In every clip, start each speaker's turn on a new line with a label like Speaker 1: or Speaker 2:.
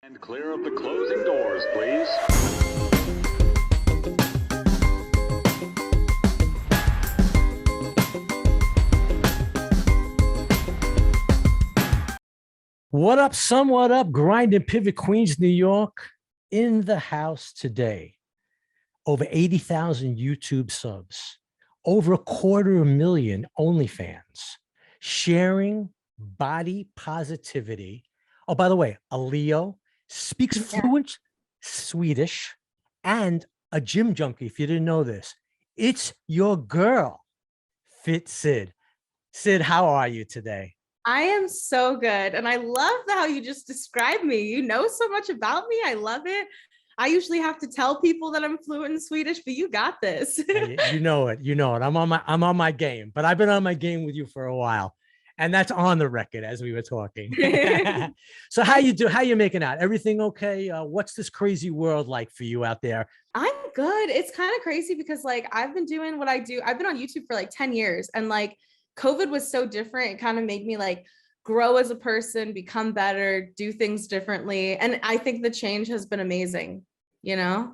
Speaker 1: And clear of the closing doors, please.
Speaker 2: What up, son? What up? Grind and Pivot, Queens, New York, in the house today. Over 80,000 YouTube subs, over 250,000 OnlyFans, sharing body positivity. Oh, by the way, a Leo, speaks fluent Swedish, and a gym junkie. If you didn't know this, it's your girl, FITSID. Sid, how are you today?
Speaker 3: I am so good. And I love how you just described me. You know so much about me. I love it. I usually have to tell people that I'm fluent in Swedish, but you got this.
Speaker 2: You know it. You know it. I'm on my game, but I've been on my game with you for a while. And that's on the record as we were talking. So how you making out? Everything okay? What's this crazy world like for you out there?
Speaker 3: I'm good. It's kind of crazy because like I've been doing what I do. I've been on YouTube for like 10 years and like COVID was so different. It kind of made me like grow as a person, become better, do things differently. And I think the change has been amazing, you know?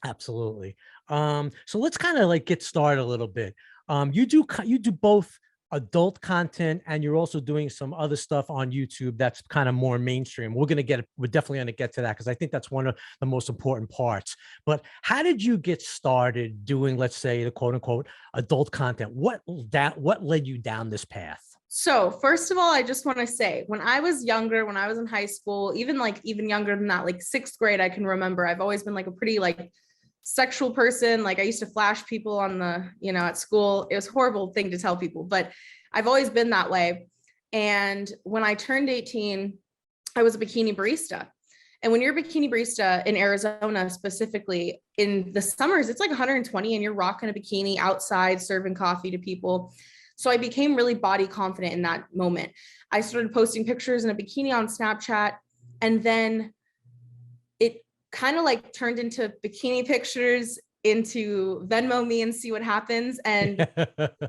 Speaker 2: Absolutely. So let's kind of like get started a little bit. You do both adult content and you're also doing some other stuff on YouTube that's kind of more mainstream. We're definitely going to get to that because I think that's one of the most important parts. But how did you get started doing, let's say, the quote unquote adult content? What led you down this path?
Speaker 3: So first of all, I just want to say when I was younger, when I was in high school, even younger than that, like sixth grade, I can remember I've always been like a pretty like sexual person. Like I used to flash people on the, at school. It was a horrible thing to tell people, but I've always been that way. And when I turned 18, I was a bikini barista. And when you're a bikini barista in Arizona, specifically in the summers, it's like 120 and you're rocking a bikini outside, serving coffee to people. So I became really body confident in that moment. I started posting pictures in a bikini on Snapchat, and then it kind of like turned into bikini pictures into Venmo me and see what happens. And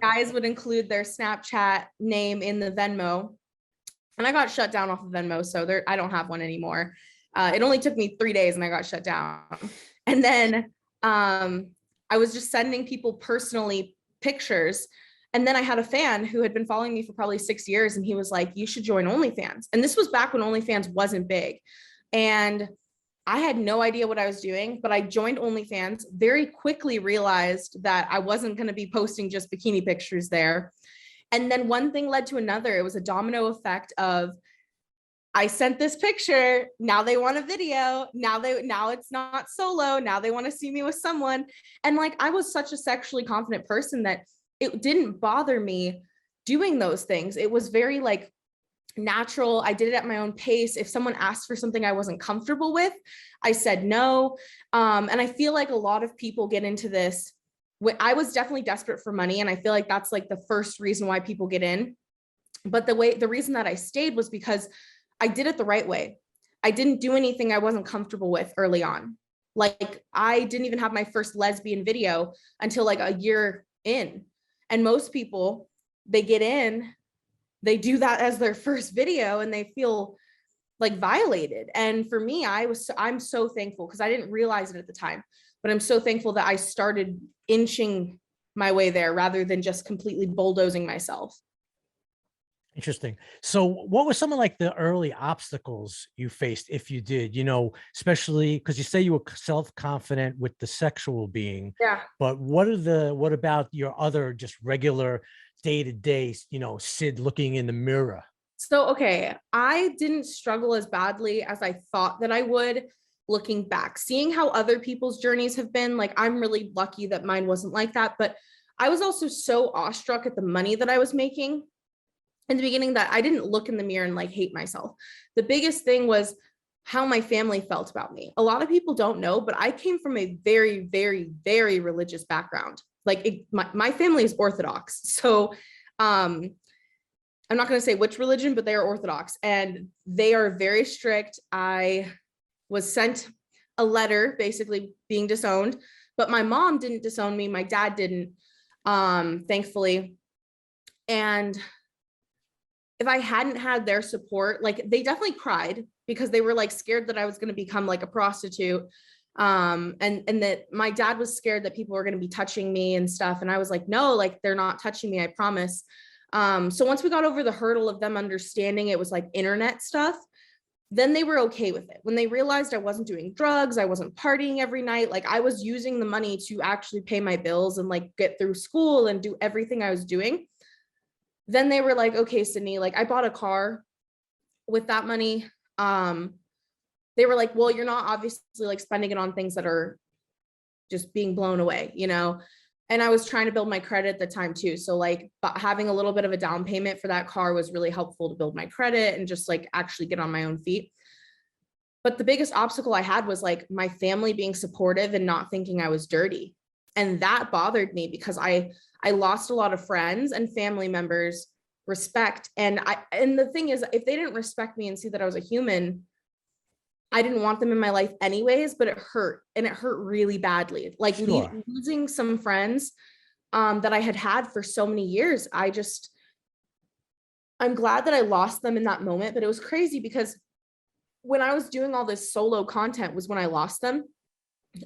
Speaker 3: guys would include their Snapchat name in the Venmo. And I got shut down off of Venmo. So I don't have one anymore. It only took me 3 days and I got shut down. And then I was just sending people personally pictures. And then I had a fan who had been following me for probably 6 years. And he was like, you should join OnlyFans. And this was back when OnlyFans wasn't big. And I had no idea what I was doing, but I joined OnlyFans, very quickly realized that I wasn't going to be posting just bikini pictures there. And then one thing led to another. It was a domino effect of I sent this picture. Now they want a video. Now it's not solo. Now they want to see me with someone. And like, I was such a sexually confident person that it didn't bother me doing those things. It was very like natural. I did it at my own pace. If someone asked for something I wasn't comfortable with, I said no. And I feel like a lot of people get into this. I was definitely desperate for money. And I feel like that's like the first reason why people get in. But the reason that I stayed was because I did it the right way. I didn't do anything I wasn't comfortable with early on. Like I didn't even have my first lesbian video until like a year in. And most people, they get in, they do that as their first video and they feel like violated. And for me, I'm so thankful because I didn't realize it at the time, but I'm so thankful that I started inching my way there rather than just completely bulldozing myself.
Speaker 2: Interesting. So what were some of like the early obstacles you faced, if you did, especially because you say you were self-confident with the sexual being,
Speaker 3: Yeah.
Speaker 2: but what about your other just regular day-to-day, Sid looking in the mirror?
Speaker 3: So, okay, I didn't struggle as badly as I thought that I would looking back, seeing how other people's journeys have been. Like, I'm really lucky that mine wasn't like that, but I was also so awestruck at the money that I was making in the beginning that I didn't look in the mirror and like hate myself. The biggest thing was how my family felt about me. A lot of people don't know, but I came from a very, very, very religious background. Like my family is Orthodox. So I'm not going to say which religion, but they are Orthodox and they are very strict. I was sent a letter basically being disowned, but my mom didn't disown me. My dad didn't, thankfully. And if I hadn't had their support, like they definitely cried because they were like scared that I was going to become like a prostitute. And that my dad was scared that people were going to be touching me and stuff. And I was like, no, like they're not touching me, I promise. So once we got over the hurdle of them understanding it was like internet stuff, then they were okay with it. When they realized I wasn't doing drugs, I wasn't partying every night, like I was using the money to actually pay my bills and like get through school and do everything I was doing. Then they were like, okay, Sydney, like I bought a car with that money. They were like, well, you're not obviously like spending it on things that are just being blown away, you know? And I was trying to build my credit at the time too. So like having a little bit of a down payment for that car was really helpful to build my credit and just like actually get on my own feet. But the biggest obstacle I had was like my family being supportive and not thinking I was dirty. And that bothered me because I lost a lot of friends and family members respect. And the thing is, if they didn't respect me and see that I was a human, I didn't want them in my life anyways, but it hurt, and it hurt really badly. Like
Speaker 2: Sure.
Speaker 3: losing some friends that I had for so many years. I'm glad that I lost them in that moment, but it was crazy because when I was doing all this solo content was when I lost them.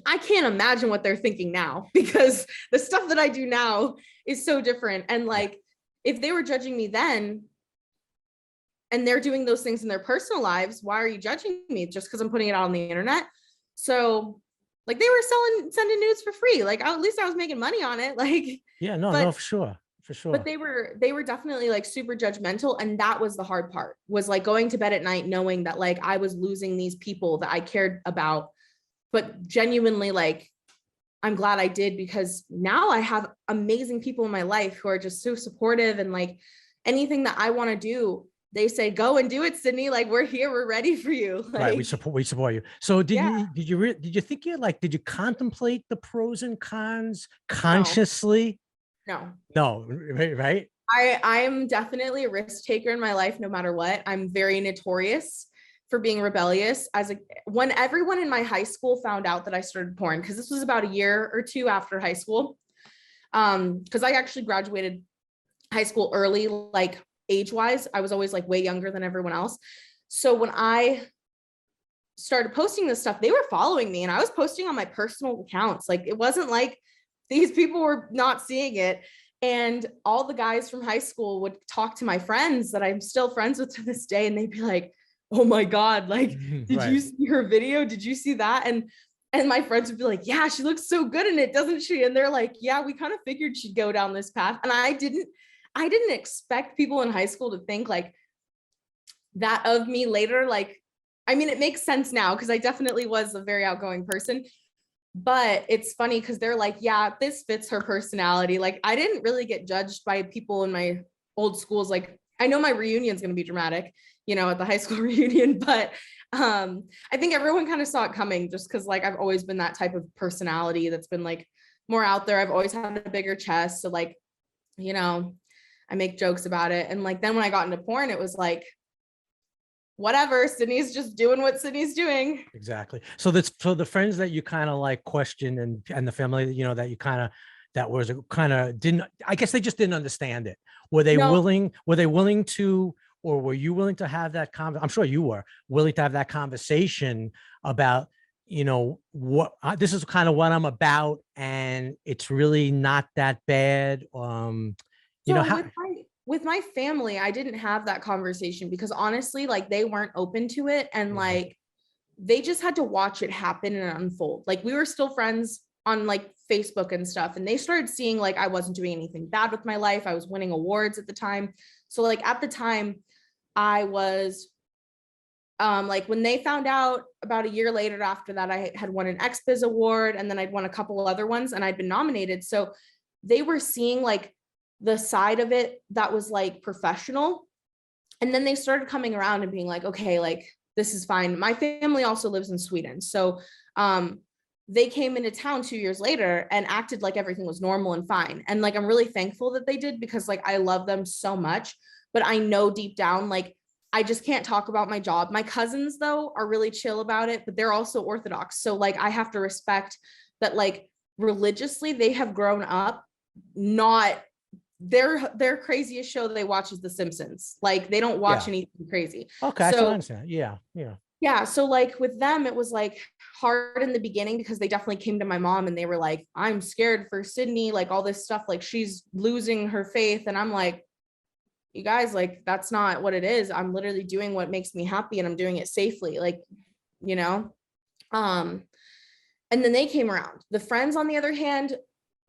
Speaker 3: I can't imagine what they're thinking now because the stuff that I do now is so different. And like, if they were judging me then and they're doing those things in their personal lives, why are you judging me just because I'm putting it out on the internet? So like they were sending nudes for free. Like at least I was making money on it. Like,
Speaker 2: Yeah, no,
Speaker 3: but,
Speaker 2: no, for sure. For sure.
Speaker 3: but they were definitely like super judgmental. And that was the hard part, was like going to bed at night, knowing that like I was losing these people that I cared about. But genuinely, like, I'm glad I did, because now I have amazing people in my life who are just so supportive, and like anything that I want to do, they say, go and do it, Sydney. Like, we're here, we're ready for you. Like,
Speaker 2: Right, we support you. So did
Speaker 3: yeah.
Speaker 2: did you think did you contemplate the pros and cons
Speaker 3: No,
Speaker 2: consciously?
Speaker 3: no.
Speaker 2: No, right?
Speaker 3: I'm definitely a risk taker in my life, no matter what. I'm very notorious for being rebellious. When everyone in my high school found out that I started porn, because this was about a year or two after high school, because I actually graduated high school early, like age-wise. I was always like way younger than everyone else. So when I started posting this stuff, they were following me, and I was posting on my personal accounts. Like, it wasn't like these people were not seeing it. And all the guys from high school would talk to my friends that I'm still friends with to this day, and they'd be like, oh my God, like, did
Speaker 2: Right.
Speaker 3: you see her video? Did you see that? And my friends would be like, yeah, she looks so good in it, doesn't she? And they're like, yeah, we kind of figured she'd go down this path. And I didn't expect people in high school to think like that of me later. Like, I mean, it makes sense now, because I definitely was a very outgoing person. But it's funny because they're like, yeah, this fits her personality. Like, I didn't really get judged by people in my old schools. Like, I know my reunion is going to be dramatic, you know, at the high school reunion, but I think everyone kind of saw it coming, just because like I've always been that type of personality that's been like more out there. I've always had a bigger chest. So like, you know, I make jokes about it. And like, then when I got into porn, it was like, whatever, Sydney's just doing what Sydney's doing.
Speaker 2: Exactly. So that's, so the friends that you kind of like questioned, and the family, you know, that you kind of didn't, I guess they just didn't understand it. Were they
Speaker 3: No.
Speaker 2: willing to, or were you willing to have that I'm sure you were willing to have that conversation about, you know, what this is kind of what I'm about, and it's really not that bad. You know, how,
Speaker 3: with my family, I didn't have that conversation because honestly, like, they weren't open to it. And like, they just had to watch it happen and unfold. Like, we were still friends on like Facebook and stuff, and they started seeing like I wasn't doing anything bad with my life. I was winning awards at the time. So like at the time, I was like, when they found out about a year later after that, I had won an XBiz award, and then I'd won a couple of other ones, and I'd been nominated. So they were seeing like the side of it that was like professional. And then they started coming around and being like, okay, like, this is fine. My family also lives in Sweden. So they came into town 2 years later and acted like everything was normal and fine. And like, I'm really thankful that they did, because like, I love them so much, but I know deep down, like, I just can't talk about my job. My cousins though are really chill about it, but they're also Orthodox. So like, I have to respect that, like, religiously they have grown up not their craziest show they watch is The Simpsons. Like they don't watch anything crazy.
Speaker 2: Okay,
Speaker 3: so
Speaker 2: I understand.
Speaker 3: yeah, so like with them, it was like hard in the beginning because they definitely came to my mom and they were like, I'm scared for Sydney, like all this stuff, like she's losing her faith. And I'm like, you guys, like, that's not what it is. I'm literally doing what makes me happy and I'm doing it safely, like, you know? And then they came around. The friends, on the other hand,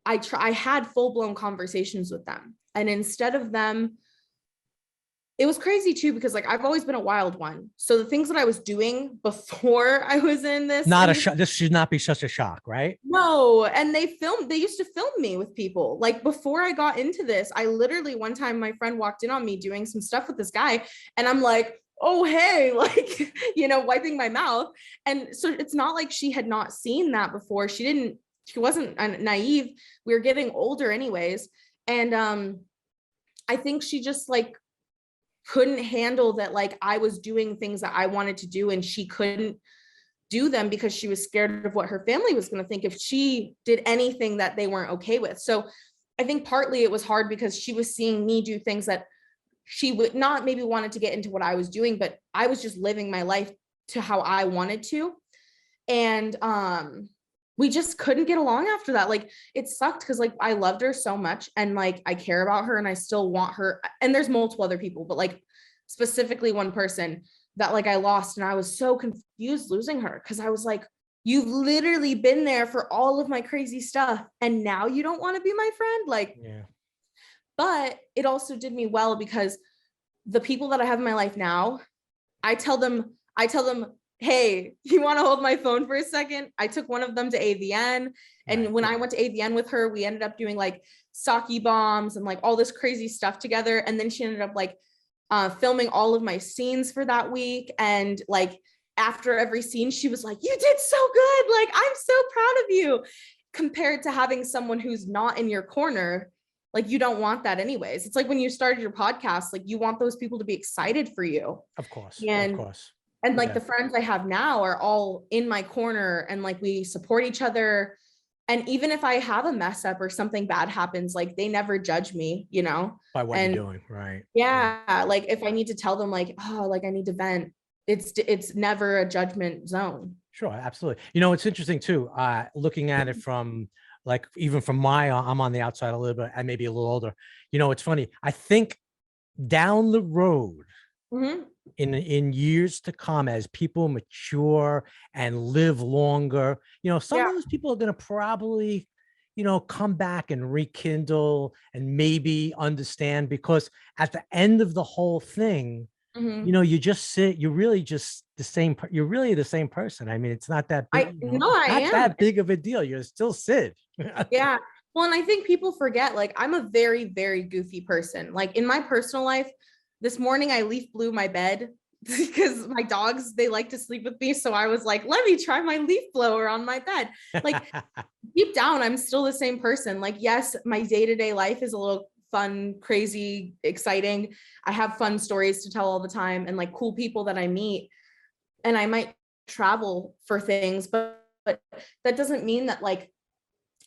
Speaker 3: I had full-blown conversations with them. And instead of them, it was crazy too, because like I've always been a wild one. So the things that I was doing before I was in this,
Speaker 2: this should not be such a shock, right?
Speaker 3: No. And they used to film me with people. Like before I got into this, I literally, one time my friend walked in on me doing some stuff with this guy and I'm like, oh, hey, like, you know, wiping my mouth. And so it's not like she had not seen that before. She wasn't naive. We were getting older anyways. And I think she just like couldn't handle that, like I was doing things that I wanted to do and she couldn't do them because she was scared of what her family was going to think if she did anything that they weren't okay with. So I think partly it was hard because she was seeing me do things that she would not maybe wanted to get into what I was doing, but I was just living my life to how I wanted to. And we just couldn't get along after that. Like it sucked because like I loved her so much and like I care about her and I still want her. And there's multiple other people, but like specifically one person that like I lost and I was so confused losing her because I was like, you've literally been there for all of my crazy stuff and now you don't want to be my friend. Like, but it also did me well because the people that I have in my life now, I tell them, hey, you want to hold my phone for a second? I took one of them to AVN. And when I went to AVN with her, we ended up doing like sake bombs and like all this crazy stuff together. And then she ended up like filming all of my scenes for that week. And like, after every scene, she was like, you did so good. Like, I'm so proud of you. Compared to having someone who's not in your corner, like you don't want that anyways. It's like when you started your podcast, like you want those people to be excited for you.
Speaker 2: Of course.
Speaker 3: And like the friends I have now are all in my corner and like we support each other. And even if I have a mess up or something bad happens, like they never judge me, you know,
Speaker 2: by what you're doing. Right.
Speaker 3: Yeah. Like if I need to tell them like, oh, like I need to vent, it's never a judgment zone.
Speaker 2: Sure. Absolutely. You know, it's interesting too, looking at it from like, even from I'm on the outside a little bit and maybe a little older, you know, it's funny. I think down the road, in years to come, as people mature and live longer, you know, some of those people are going to probably, you know, come back and rekindle and maybe understand, because at the end of the whole thing, you know, you just sit, you're really just the same. You're really the same person. I mean, it's not that big, not that big of a deal. You're still Sid.
Speaker 3: Yeah. Well, and I think people forget, like, I'm a very, very goofy person. Like in my personal life, this morning I leaf blew my bed because my dogs, they like to sleep with me. So I was like, let me try my leaf blower on my bed. Like deep down, I'm still the same person. Like, yes, my day-to-day life is a little fun, crazy, exciting. I have fun stories to tell all the time and like cool people that I meet, and I might travel for things, but that doesn't mean that like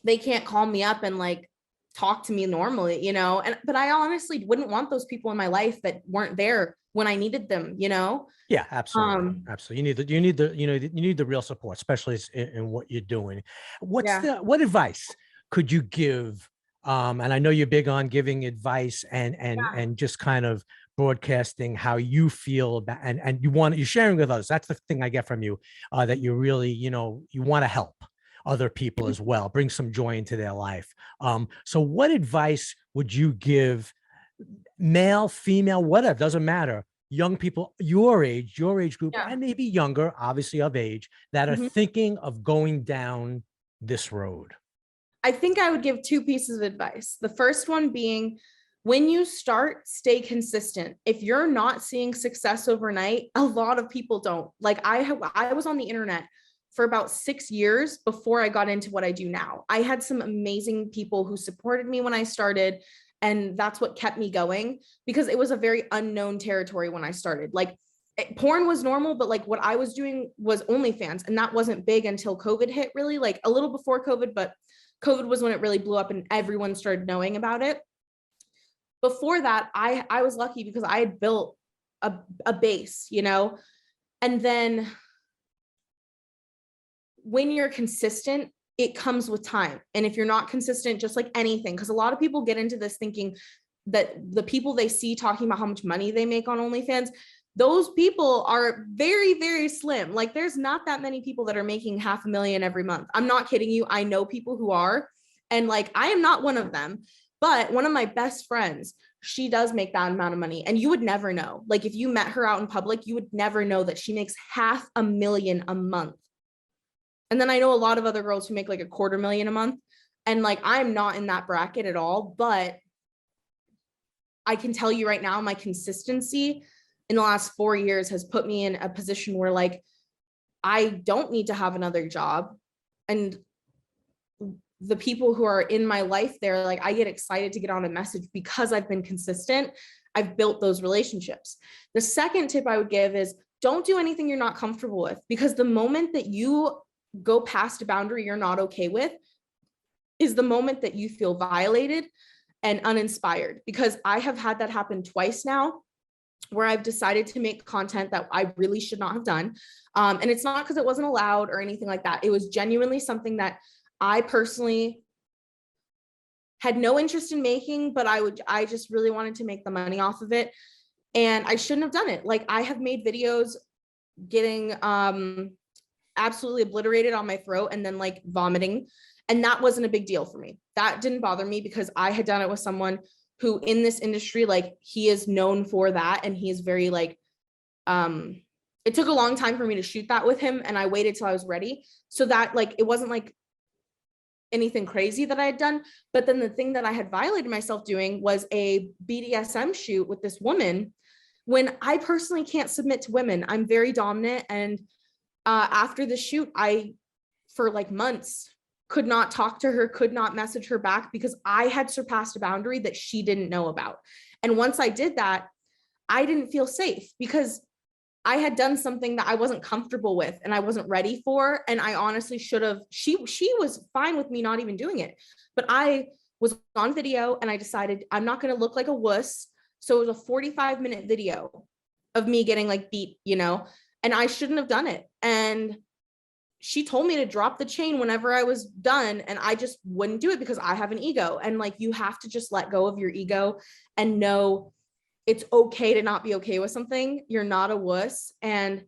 Speaker 3: they can't call me up and like talk to me normally, you know. And but I honestly wouldn't want those people in my life that weren't there when I needed them, you know.
Speaker 2: Yeah, absolutely. Absolutely. You need the real support, especially in what you're doing. What advice could you give? And I know you're big on giving advice and just kind of broadcasting how you feel about, and you're sharing with us. That's the thing I get from you, that you really, you know, you want to help other people as well, bring some joy into their life. So what advice would you give male, female, whatever, doesn't matter, young people, your age group, and maybe younger, obviously of age, that are thinking of going down this road?
Speaker 3: I think I would give two pieces of advice. The first one being, when you start, stay consistent. If you're not seeing success overnight, a lot of people don't. Like I was on the internet for about 6 years before I got into what I do now. I had some amazing people who supported me when I started, and that's what kept me going, because it was a very unknown territory when I started. Like porn was normal, but like what I was doing was OnlyFans, and that wasn't big until COVID hit, really, like a little before COVID, but COVID was when it really blew up and everyone started knowing about it. before that, I was lucky because I had built a base, you know, and then when you're consistent, it comes with time. And if you're not consistent, just like anything, because a lot of people get into this thinking that the people they see talking about how much money they make on OnlyFans, those people are very, very slim. Like there's not that many people that are making $500,000 every month. I'm not kidding you. I know people who are, and like, I am not one of them, but one of my best friends, she does make that amount of money. And you would never know. Like if you met her out in public, you would never know that she makes $500,000 a month. And then I know a lot of other girls who make like $250,000 a month. And like, I'm not in that bracket at all, but I can tell you right now, my consistency in the last 4 years has put me in a position where like, I don't need to have another job. And the people who are in my life there, like I get excited to get on a message because I've been consistent. I've built those relationships. The second tip I would give is don't do anything you're not comfortable with, because the moment that you go past a boundary you're not okay with is the moment that you feel violated and uninspired. Because I have had that happen twice now, where I've decided to make content that I really should not have done. And it's not because it wasn't allowed or anything like that. It was genuinely something that I personally had no interest in making, but I just really wanted to make the money off of it. And I shouldn't have done it. Like I have made videos getting absolutely obliterated on my throat and then like vomiting. And that wasn't a big deal for me. That didn't bother me because I had done it with someone who in this industry, like he is known for that. And he is very like, it took a long time for me to shoot that with him. And I waited till I was ready. So that like, it wasn't like anything crazy that I had done. But then the thing that I had violated myself doing was a BDSM shoot with this woman when I personally can't submit to women. I'm very dominant. And after the shoot, I, for like months, could not talk to her, could not message her back because I had surpassed a boundary that she didn't know about. And once I did that, I didn't feel safe because I had done something that I wasn't comfortable with and I wasn't ready for. And I honestly should have, she was fine with me not even doing it, but I was on video and I decided I'm not going to look like a wuss. So it was a 45-minute video of me getting like beat, you know, and I shouldn't have done it. And she told me to drop the chain whenever I was done. And I just wouldn't do it because I have an ego. And like, you have to just let go of your ego and know it's okay to not be okay with something. You're not a wuss. And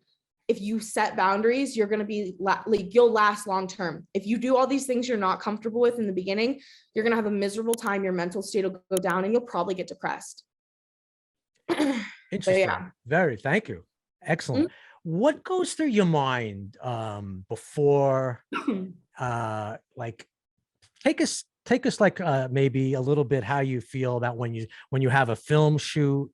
Speaker 3: if you set boundaries, you're going to be like, you'll last long-term. If you do all these things you're not comfortable with in the beginning, you're going to have a miserable time. Your mental state will go down and you'll probably get depressed.
Speaker 2: Interesting.
Speaker 3: Yeah.
Speaker 2: Very, thank you. Excellent. Mm-hmm. What goes through your mind before like take us like maybe a little bit how you feel about when you have a film shoot,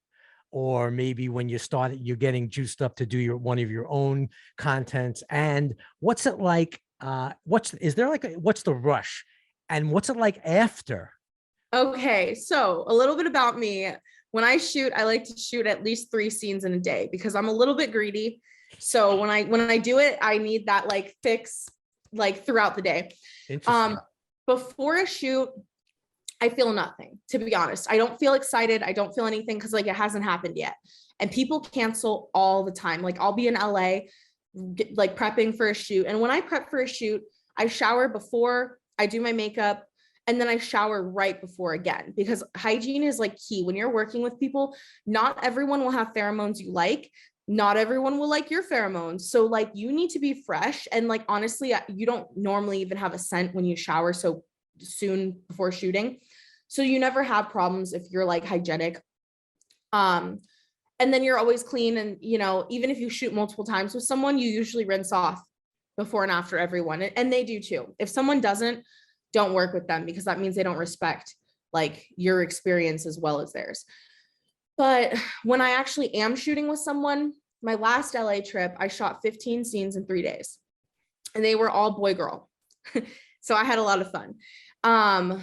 Speaker 2: or maybe when you're getting juiced up to do one of your own contents, and what's it like? What's the rush, and what's it like after?
Speaker 3: Okay, so a little bit about me. When I shoot, I like to shoot at least 3 scenes in a day because I'm a little bit greedy. So when I do it, I need that like fix like throughout the day. Before a shoot, I feel nothing, to be honest. I don't feel excited. I don't feel anything because like it hasn't happened yet. And people cancel all the time. Like I'll be in LA, like prepping for a shoot. And when I prep for a shoot, I shower before, I do my makeup, and then I shower right before again, because hygiene is like key. When you're working with people, not everyone will have pheromones you like. Not everyone will like your pheromones. So like you need to be fresh. And like, honestly, you don't normally even have a scent when you shower so soon before shooting. So you never have problems if you're like hygienic. And then you're always clean. And, you know, even if you shoot multiple times with someone, you usually rinse off before and after everyone. And they do too. If someone doesn't, don't work with them, because that means they don't respect like your experience as well as theirs. But when I actually am shooting with someone, my last LA trip, I shot 15 scenes in 3 days and they were all boy girl. So I had a lot of fun. On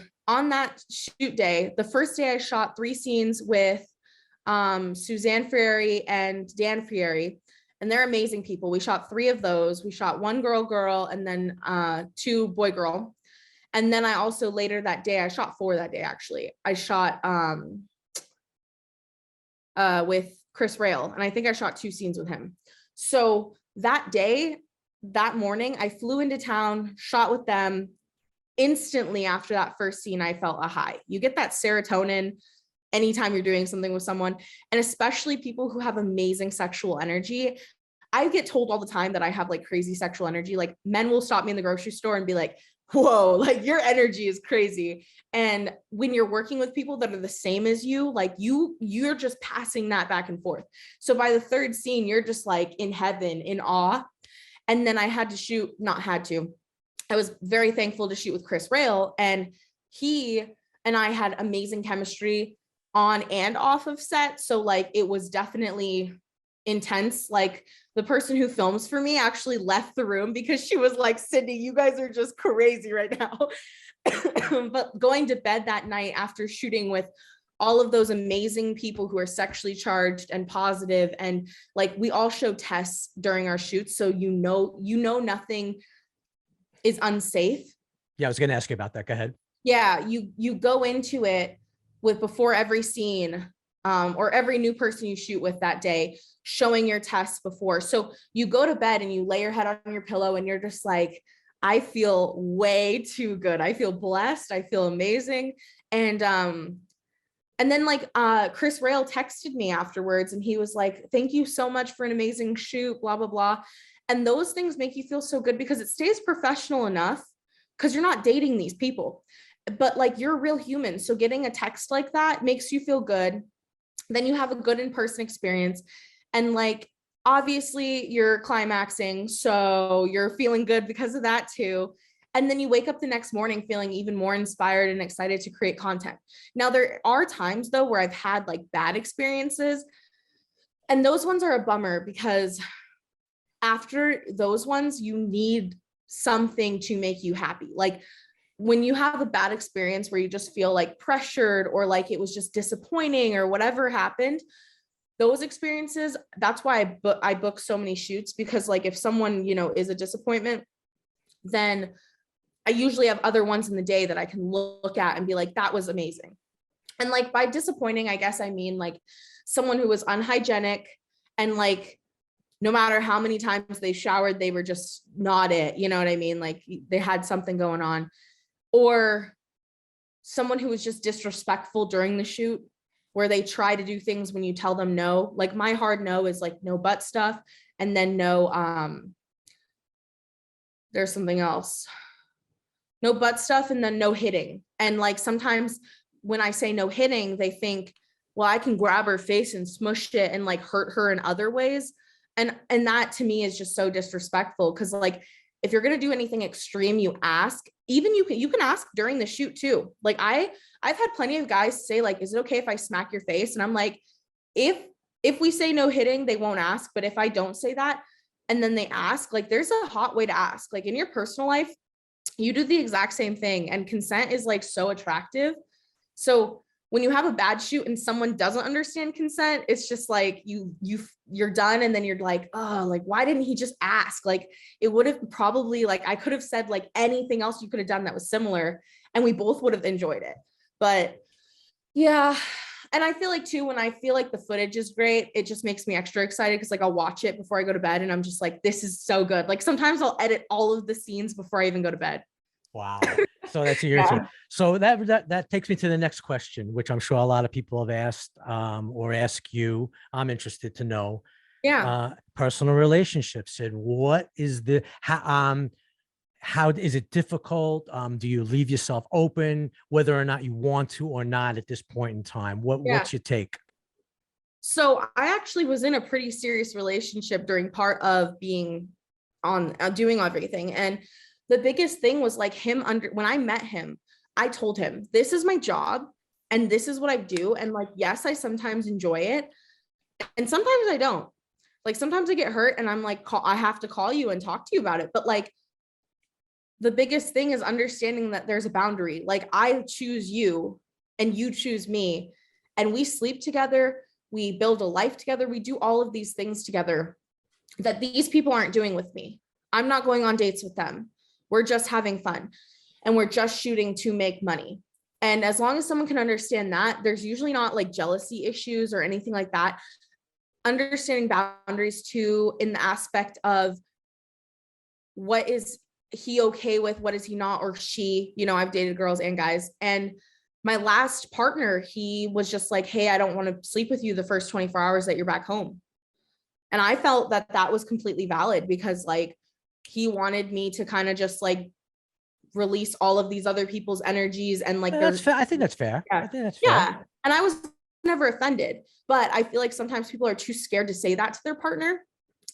Speaker 3: that shoot day, the first day I shot 3 scenes with Suzanne Frieri and Dan Frieri, and they're amazing people. We shot 3 of those. We shot 1 girl, and then 2 boy-girl. And then I also later that day, I shot 4 that day, actually. I shot with Chris Rail, and I think I shot 2 scenes with him. So that day, that morning, I flew into town, shot with them. Instantly after that first scene, I felt a high. You get that serotonin anytime you're doing something with someone, and especially people who have amazing sexual energy. I get told all the time that I have like crazy sexual energy. Like men will stop me in the grocery store and be like, whoa, like your energy is crazy. And when you're working with people that are the same as you, like you're just passing that back and forth. So by the third scene, you're just like in heaven, in awe. And then I had to shoot, not had to, I was very thankful to shoot with Chris Rail, and he and I had amazing chemistry on and off of set. So like, it was definitely intense. Like the person who films for me actually left the room because she was like, Sydney, you guys are just crazy right now. But going to bed that night after shooting with all of those amazing people who are sexually charged and positive, and like we all show tests during our shoots, so you know nothing is unsafe.
Speaker 2: Yeah, I was going to ask you about that. Go ahead.
Speaker 3: Yeah, you go into it with, before every scene, or every new person you shoot with that day, showing your tests before. So you go to bed and you lay your head on your pillow and you're just like, I feel way too good. I feel blessed. I feel amazing. And then like Chris Rail texted me afterwards and he was like, thank you so much for an amazing shoot, blah, blah, blah. And those things make you feel so good because it stays professional enough, because you're not dating these people, but like you're a real human. So getting a text like that makes you feel good. Then you have a good in-person experience. And like, obviously you're climaxing, so you're feeling good because of that too. And then you wake up the next morning feeling even more inspired and excited to create content. Now, there are times though where I've had like bad experiences, and those ones are a bummer because after those ones, you need something to make you happy. Like when you have a bad experience where you just feel like pressured or like it was just disappointing or whatever happened, those experiences, that's why I book so many shoots, because like if someone, is a disappointment, then I usually have other ones in the day that I can look at and be like, that was amazing. And like by disappointing, I guess I mean like someone who was unhygienic and like no matter how many times they showered, they were just not it. You know what I mean? Like they had something going on. Or someone who was just disrespectful during the shoot, where they try to do things when you tell them no. Like my hard no is like no butt stuff, and then no, there's something else. No butt stuff, and then no hitting. And like sometimes when I say no hitting, they think, well, I can grab her face and smush it and like hurt her in other ways. And that to me is just so disrespectful, because like if you're going to do anything extreme, you ask. Even you can ask during the shoot too. Like I've had plenty of guys say like, is it okay if I smack your face? And I'm like, if we say no hitting, they won't ask. But if I don't say that and then they ask, like there's a hot way to ask. Like in your personal life, you do the exact same thing, and consent is like so attractive. So when you have a bad shoot and someone doesn't understand consent, it's just like you're done. And then you're like, oh, like, why didn't he just ask? Like it would have probably, like, I could have said like anything else you could have done that was similar and we both would have enjoyed it. But yeah. And I feel like too, when I feel like the footage is great, it just makes me extra excited, because like I'll watch it before I go to bed and I'm just like, this is so good. Like sometimes I'll edit all of the scenes before I even go to bed.
Speaker 2: Wow. So that's your answer. So that takes me to the next question, which I'm sure a lot of people have asked or ask you. I'm interested to know.
Speaker 3: Yeah.
Speaker 2: Personal relationships, and what is the how is it difficult? Do you leave yourself open, whether or not you want to or not at this point in time? What's your take?
Speaker 3: So I actually was in a pretty serious relationship during part of being on doing everything. And the biggest thing was like when I met him, I told him, this is my job and this is what I do. And like, yes, I sometimes enjoy it. And sometimes I don't. Like sometimes I get hurt and I'm like, I have to call you and talk to you about it. But like, the biggest thing is understanding that there's a boundary. Like I choose you and you choose me, and we sleep together. We build a life together. We do all of these things together that these people aren't doing with me. I'm not going on dates with them. We're just having fun and we're just shooting to make money. And as long as someone can understand that, there's usually not like jealousy issues or anything like that. Understanding boundaries too, in the aspect of what is he okay with, what is he not, or she, you know, I've dated girls and guys. And my last partner, he was just like, hey, I don't want to sleep with you the first 24 hours that you're back home. And I felt that that was completely valid, because like he wanted me to kind of just like release all of these other people's energies, and like
Speaker 2: That's fair. I think that's fair.
Speaker 3: Yeah.
Speaker 2: I think that's fair.
Speaker 3: Yeah. And I was never offended, but I feel like sometimes people are too scared to say that to their partner.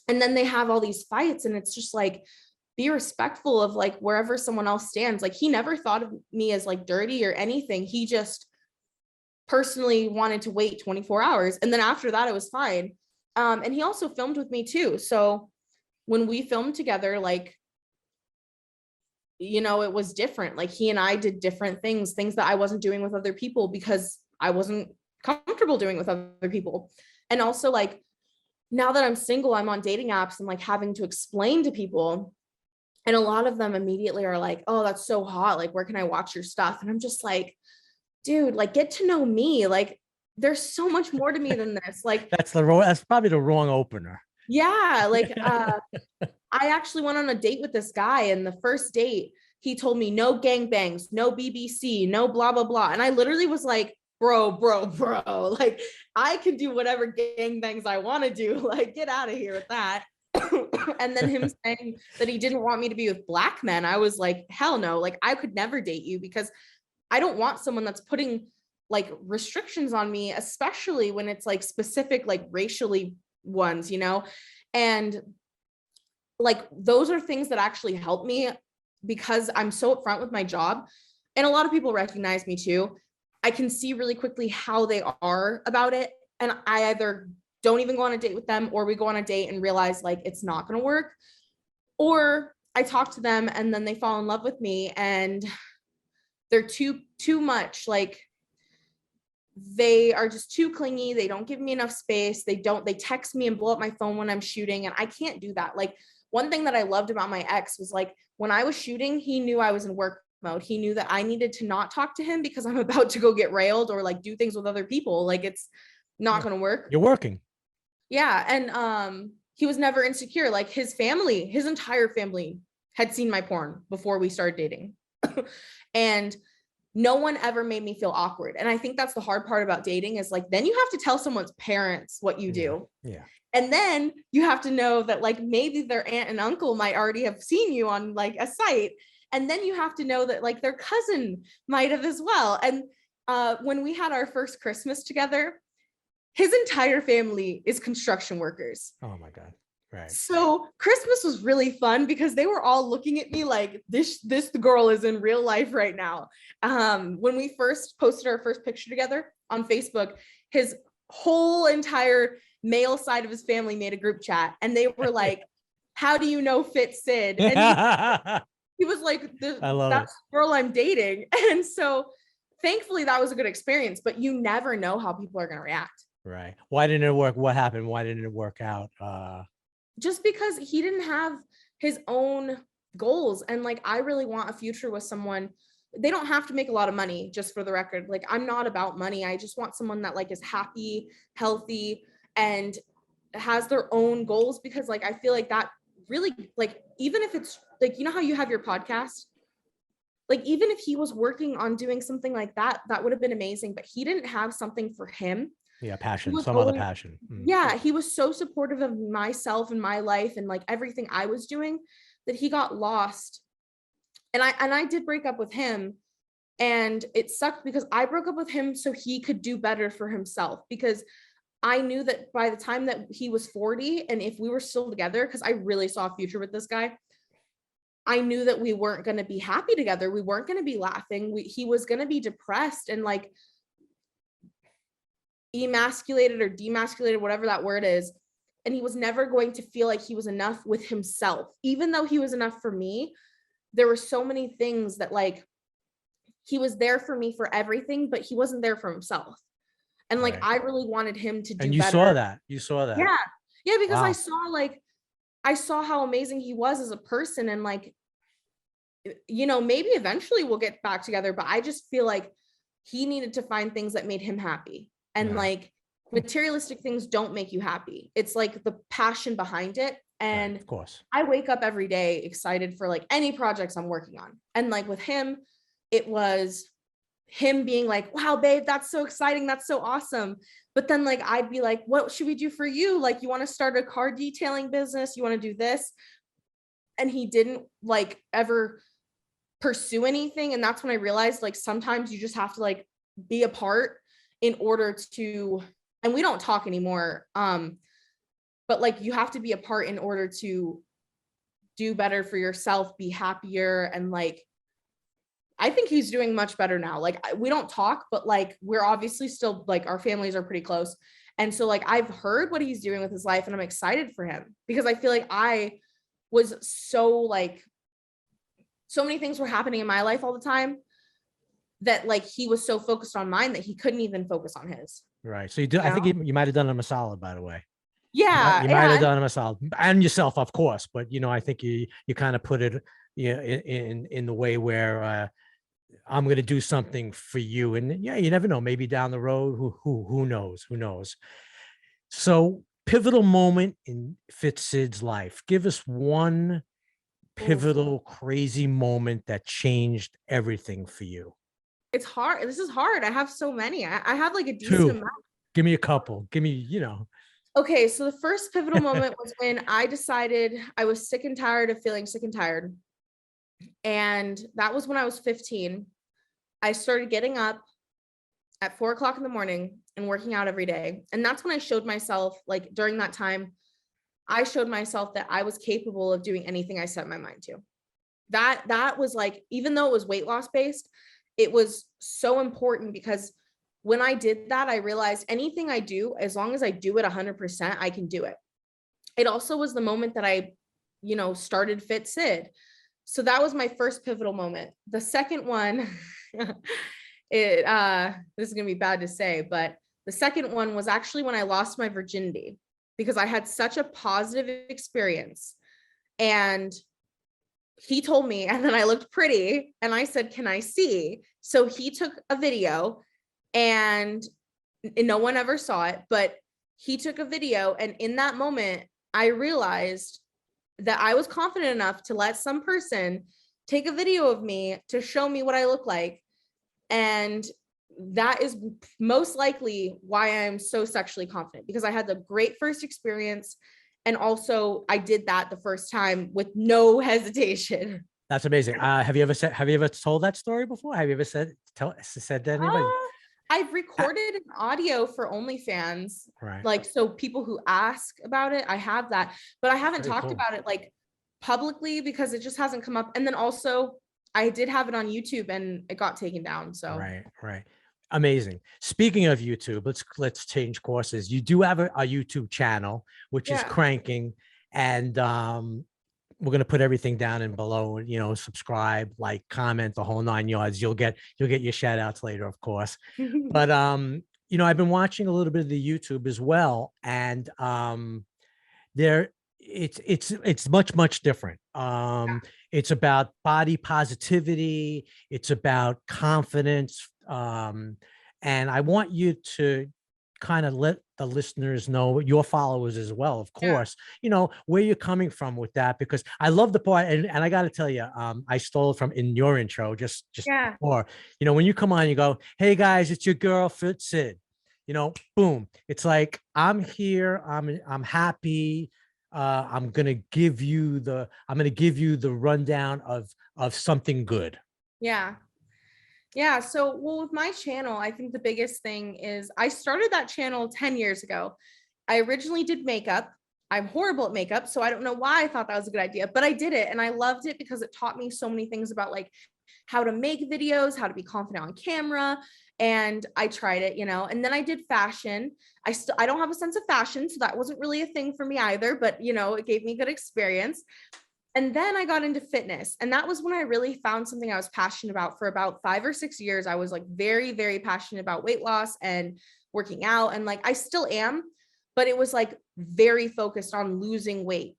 Speaker 3: And then they have all these fights, and it's just like, be respectful of like wherever someone else stands. Like he never thought of me as like dirty or anything. He just personally wanted to wait 24 hours. And then after that, it was fine. And he also filmed with me too. So when we filmed together, like, you know, it was different. Like he and I did different things that I wasn't doing with other people because I wasn't comfortable doing with other people. And also like, now that I'm single, I'm on dating apps and like having to explain to people. And a lot of them immediately are like, oh, that's so hot. Like, where can I watch your stuff? And I'm just like, dude, like, get to know me. Like, there's so much more to me than this. Like,
Speaker 2: that's probably the wrong opener.
Speaker 3: Yeah. Like, I actually went on a date with this guy, and the first date, he told me no gangbangs, no BBC, no blah, blah, blah. And I literally was like, bro, like I can do whatever gangbangs I want to do. Like, get out of here with that. And then him saying that he didn't want me to be with black men. I was like, hell no, like I could never date you, because I don't want someone that's putting like restrictions on me, especially when it's like specific, like racially ones, you know? And like, those are things that actually help me, because I'm so upfront with my job. And a lot of people recognize me too. I can see really quickly how they are about it. And I either don't even go on a date with them, or we go on a date and realize like it's not going to work, or I talk to them and then they fall in love with me and they're too much. Like, they are just too clingy. They don't give me enough space. They text me and blow up my phone when I'm shooting. And I can't do that. Like, one thing that I loved about my ex was like, when I was shooting, he knew I was in work mode. He knew that I needed to not talk to him because I'm about to go get railed or like do things with other people. Like, it's not going to work.
Speaker 2: You're working.
Speaker 3: Yeah. And he was never insecure. Like, his entire family had seen my porn before we started dating. And no one ever made me feel awkward. And I think that's the hard part about dating, is like, then you have to tell someone's parents what you do.
Speaker 2: Yeah.
Speaker 3: And then you have to know that like maybe their aunt and uncle might already have seen you on like a site. And then you have to know that like their cousin might have as well. And when we had our first Christmas together, his entire family is construction workers.
Speaker 2: Oh my God. Right.
Speaker 3: So Christmas was really fun because they were all looking at me like, this girl is in real life right now. When we first posted our first picture together on Facebook, his whole entire male side of his family made a group chat, and they were like, how do you know FITSID? And he was like, that's the girl I'm dating. And so thankfully that was a good experience, but you never know how people are going to react.
Speaker 2: Right. Why didn't it work? What happened? Why didn't it work out?
Speaker 3: Just because he didn't have his own goals. And like, I really want a future with someone. They don't have to make a lot of money, just for the record. Like, I'm not about money. I just want someone that like is happy, healthy, and has their own goals, because like, I feel like that really, like, even if it's like, you know how you have your podcast, like, even if he was working on doing something like that, that would have been amazing, but he didn't have something for him.
Speaker 2: Yeah. Passion, other passion.
Speaker 3: Yeah. He was so supportive of myself and my life and like everything I was doing, that he got lost. And I did break up with him, and it sucked because I broke up with him so he could do better for himself, because I knew that by the time that he was 40, and if we were still together, because I really saw a future with this guy, I knew that we weren't going to be happy together. We weren't going to be laughing. He was going to be depressed and like emasculated or demasculated, whatever that word is. And he was never going to feel like he was enough with himself. Even though he was enough for me, there were so many things that like, he was there for me for everything, but he wasn't there for himself. And like, I really wanted him to do better.
Speaker 2: And you saw that.
Speaker 3: Yeah. Yeah. Because
Speaker 2: Wow.
Speaker 3: I saw how amazing he was as a person, and like, you know, maybe eventually we'll get back together, but I just feel like he needed to find things that made him happy. And
Speaker 2: Yeah.
Speaker 3: like materialistic things don't make you happy. It's like the passion behind it. And
Speaker 2: Right, of course.
Speaker 3: I wake up every day excited for like any projects I'm working on. And like with him, it was him being like, wow, babe, that's so exciting. That's so awesome. But then like, I'd be like, what should we do for you? Like, you want to start a car detailing business? You want to do this? And he didn't like ever pursue anything. And that's when I realized like, sometimes you just have to like be apart in order to, and we don't talk anymore. But like, you have to be apart in order to do better for yourself, be happier. And like, I think he's doing much better now. Like we don't talk, but like we're obviously still like our families are pretty close. And so like I've heard what he's doing with his life and I'm excited for him because I feel like I was so like, so many things were happening in my life all the time that like he was so focused on mine that he couldn't even focus on his.
Speaker 2: Right. So you do, I think you might have done him a solid, by the way.
Speaker 3: Yeah.
Speaker 2: You might have done him a solid, and yourself, of course, but you know, I think you kind of put it in the way where I'm going to do something for you. And yeah, you never know, maybe down the road, who knows. So pivotal moment in FITSID's life. Give us one pivotal, crazy moment that changed everything for you.
Speaker 3: It's hard. This is hard. I have so many. I have like a decent amount.
Speaker 2: Give me a couple. Give me, you know.
Speaker 3: Okay. So the first pivotal moment was when I decided I was sick and tired of feeling sick and tired. And that was when I was 15. I started getting up at 4:00 in the morning and working out every day. And that's when I showed myself, like during that time, I showed myself that I was capable of doing anything I set my mind to. That was like, even though it was weight loss based, it was so important because when I did that, I realized anything I do, as long as I do it 100%, I can do it. It also was the moment that I, started FITSID. So that was my first pivotal moment. The second one, this is going to be bad to say, but the second one was actually when I lost my virginity because I had such a positive experience. And he told me, and then I looked pretty and I said, can I see? So he took a video and no one ever saw it, but he took a video. And in that moment, I realized that I was confident enough to let some person take a video of me to show me what I look like. And that is most likely why I'm so sexually confident, because I had the great first experience. And also I did that the first time with no hesitation.
Speaker 2: That's amazing. Have you ever told that story before? Have you ever said to anybody?
Speaker 3: I've recorded an audio for OnlyFans,
Speaker 2: right?
Speaker 3: Like, so people who ask about it, I have that, but I haven't talked about it like publicly because it just hasn't come up. And then also I did have it on YouTube and it got taken down. So
Speaker 2: right. Amazing. Speaking of YouTube, let's change courses. You do have a YouTube channel, which is cranking, and we're going to put everything down in below, subscribe, like, comment, the whole 9 yards. You'll get your shout outs later, of course. But I've been watching a little bit of the YouTube as well, and it's much different. It's about body positivity, it's about confidence, and I want you to kind of let the listeners know, your followers as well, of course, where you're coming from with that, because I love the part, and I got to tell you, I stole it from in your intro, just before, when you come on, you go, hey guys, it's your girl FITSID, boom. It's like, I'm here, I'm happy. I'm going to give you the rundown of something good.
Speaker 3: Yeah. So, with my channel, I think the biggest thing is I started that channel 10 years ago. I originally did makeup. I'm horrible at makeup, so I don't know why I thought that was a good idea, but I did it and I loved it because it taught me so many things about like how to make videos, how to be confident on camera. And I tried it, and then I did fashion. I don't have a sense of fashion, so that wasn't really a thing for me either, but it gave me good experience. And then I got into fitness. And that was when I really found something I was passionate about. For about 5 or 6 years, I was like very, very passionate about weight loss and working out. And like, I still am, but it was like very focused on losing weight.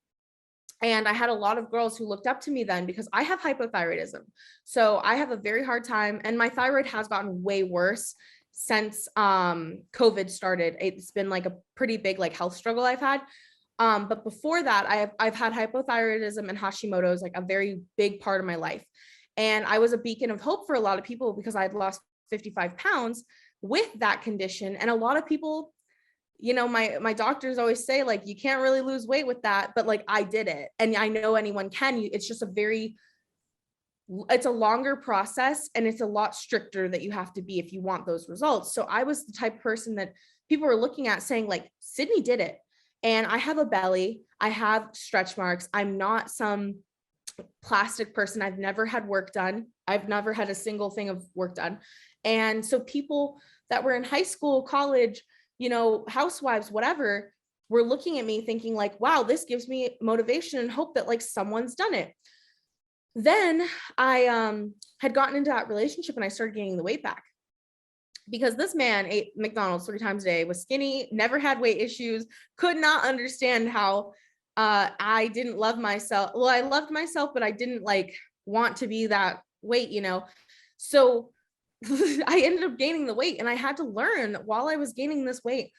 Speaker 3: And I had a lot of girls who looked up to me then because I have hypothyroidism. So I have a very hard time, and my thyroid has gotten way worse since COVID started. It's been like a pretty big like health struggle I've had. But before that, I've had hypothyroidism and Hashimoto's like a very big part of my life. And I was a beacon of hope for a lot of people because I'd lost 55 pounds with that condition. And a lot of people, you know, my doctors always say like, you can't really lose weight with that, but like I did it. And I know anyone can. It's just it's a longer process, and it's a lot stricter that you have to be if you want those results. So I was the type of person that people were looking at saying like, Sydney did it. And I have a belly, I have stretch marks. I'm not some plastic person. I've never had work done. I've never had a single thing of work done. And so people that were in high school, college, you know, housewives, whatever, were looking at me thinking like, wow, this gives me motivation and hope that like someone's done it. Then I had gotten into that relationship and I started gaining the weight back because this man ate McDonald's 3 times a day, was skinny, never had weight issues, could not understand how I didn't love myself. Well, I loved myself, but I didn't like want to be that weight, you know? So I ended up gaining the weight, and I had to learn while I was gaining this weight,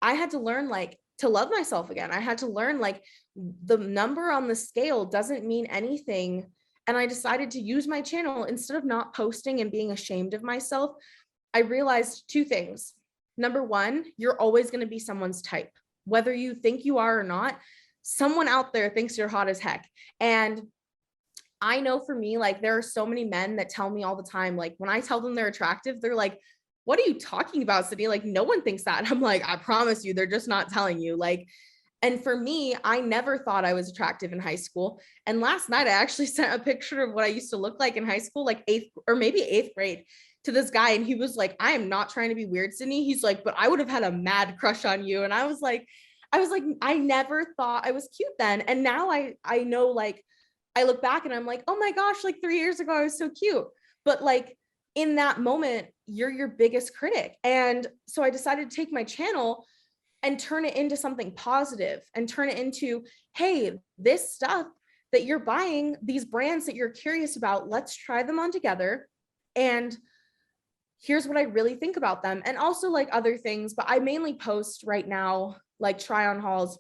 Speaker 3: I had to learn like to love myself again. I had to learn like the number on the scale doesn't mean anything. And I decided to use my channel instead of not posting and being ashamed of myself. I realized 2 things. Number 1, you're always going to be someone's type, whether you think you are or not. Someone out there thinks you're hot as heck. And I know for me, like there are so many men that tell me all the time, like when I tell them they're attractive, they're like, what are you talking about, Sydney? Like no one thinks that. And I'm like, I promise you, they're just not telling you. Like, and for me, I never thought I was attractive in high school. And last night I actually sent a picture of what I used to look like in high school, like 8th or maybe 8th grade, to this guy. And he was like, I am not trying to be weird, Sydney. He's like, but I would have had a mad crush on you. And I was like, I never thought I was cute then. And now I know, like, I look back and I'm like, oh my gosh, like 3 years ago, I was so cute. But like in that moment, you're your biggest critic. And so I decided to take my channel and turn it into something positive and turn it into, hey, this stuff that you're buying, these brands that you're curious about, let's try them on together. And here's what I really think about them. And also like other things, but I mainly post right now, like try on hauls,